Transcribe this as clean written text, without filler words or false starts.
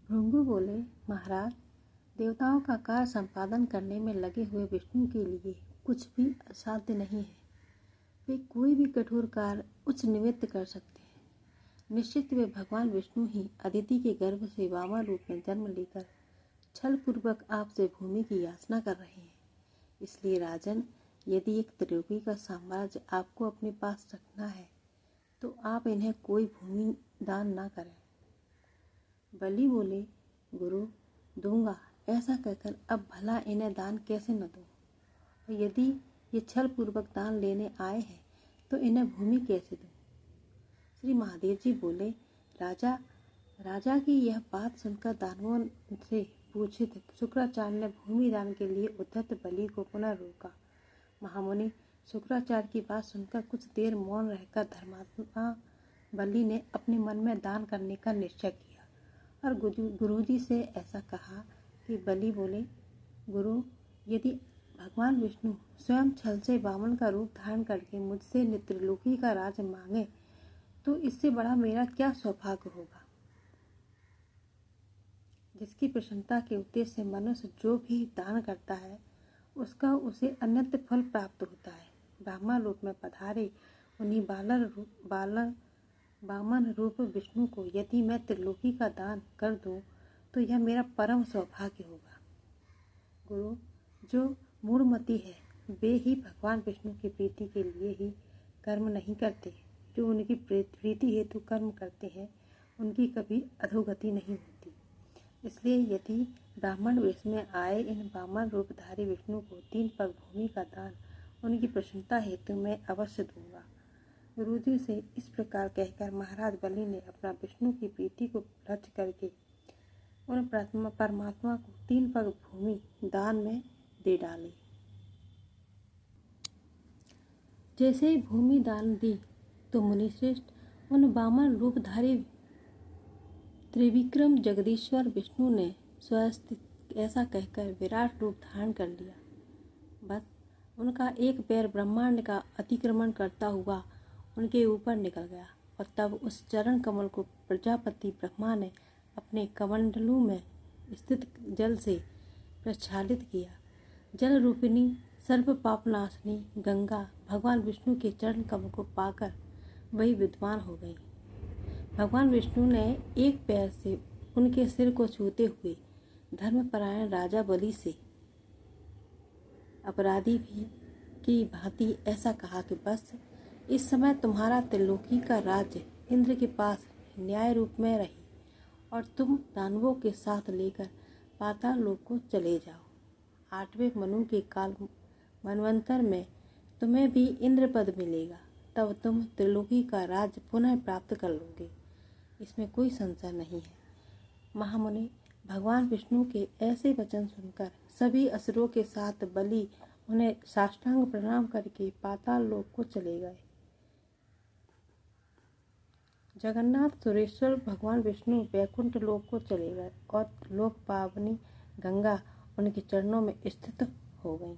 भृगु बोले, महाराज, देवताओं का कार्य संपादन करने में लगे हुए विष्णु के लिए कुछ भी असाध्य नहीं है। वे कोई भी कठोर कार्य उच्च निमित्त कर सकते हैं। निश्चित वे भगवान विष्णु ही अदिति के गर्भ से वामन रूप में जन्म लेकर छल पूर्वक आपसे भूमि की याचना कर रहे हैं। इसलिए राजन, यदि एक त्रिलोकी का साम्राज्य आपको अपने पास रखना है तो आप इन्हें कोई भूमि दान ना करें। बलि बोले, गुरु, दूंगा। ऐसा कहकर अब भला इन्हें दान कैसे न दूं? और यदि ये छल पूर्वक दान लेने आए हैं तो इन्हें भूमि कैसे दूं? श्री महादेव जी बोले, राजा की यह बात सुनकर दानवों से पूछित शुक्राचार्य ने भूमि दान के लिए उद्धत बलि को पुनः रोका। महामुनि, शुक्राचार्य की बात सुनकर कुछ देर मौन रहकर धर्मात्मा बलि ने अपने मन में दान करने का निश्चय किया और गुरुजी से ऐसा कहा कि बलि बोले, गुरु, यदि भगवान विष्णु स्वयं छल से वामन का रूप धारण करके मुझसे त्रिलोकी का राज मांगे तो इससे बड़ा मेरा क्या सौभाग्य होगा। जिसकी प्रसन्नता के उद्देश्य से मनुष्य जो भी दान करता है उसका उसे अन्यत्र फल प्राप्त होता है। ब्राह्मण रूप में पधारे उन्हीं वामन रूप विष्णु को यदि मैं त्रिलोकी का दान कर दूं तो यह मेरा परम सौभाग्य होगा। गुरु, जो मूढ़मती है वे ही भगवान विष्णु की प्रीति के लिए ही कर्म नहीं करते। जो उनकी प्रीति हेतु कर्म करते हैं उनकी कभी अधोगति नहीं होती। इसलिए यदि ब्राह्मण वेश में आए इन वामन रूपधारी विष्णु को 3 पग भूमि का दान उनकी प्रसन्नता हेतु मैं अवश्य दूंगा। गुरुजी से इस प्रकार कहकर महाराज बलि ने अपना विष्णु की प्रीति को लक्ष्य करके उन परमात्मा को 3 पग भूमि दान में दे डाली। जैसे ही भूमि दान दी तो मुनिश्रेष्ठ उन वामन रूपधारी त्रिविक्रम जगदीश्वर विष्णु ने स्वस्तिक ऐसा कहकर विराट रूप धारण कर लिया। बस उनका एक पैर ब्रह्मांड का अतिक्रमण करता हुआ उनके ऊपर निकल गया और तब उस चरण कमल को प्रजापति ब्रह्मा ने अपने कमंडलू में स्थित जल से प्रक्षालित किया। जल रूपिणी सर्व पापनाशनी गंगा भगवान विष्णु के चरण कमल को पाकर वही विद्वान हो गई। भगवान विष्णु ने एक पैर से उनके सिर को छूते हुए धर्मपरायण राजा बलि से अपराधी भी की भांति ऐसा कहा कि बस इस समय तुम्हारा त्रिलोकी का राज्य इंद्र के पास न्याय रूप में रही और तुम दानवों के साथ लेकर पाताल लोक को चले जाओ। 8वें मनु के काल मनवंतर में तुम्हें भी इंद्र पद मिलेगा। तब तुम त्रिलोकी का राज्य पुनः प्राप्त कर लोगे, इसमें कोई संशय नहीं है। महामुनि, भगवान विष्णु के ऐसे वचन सुनकर सभी असुरों के साथ बलि उन्हें साष्टांग प्रणाम करके पाताल लोक को चले गए। जगन्नाथ सुरेश्वर भगवान विष्णु वैकुंठ लोक को चले गए और लोक पावनी गंगा उनके चरणों में स्थित हो गई।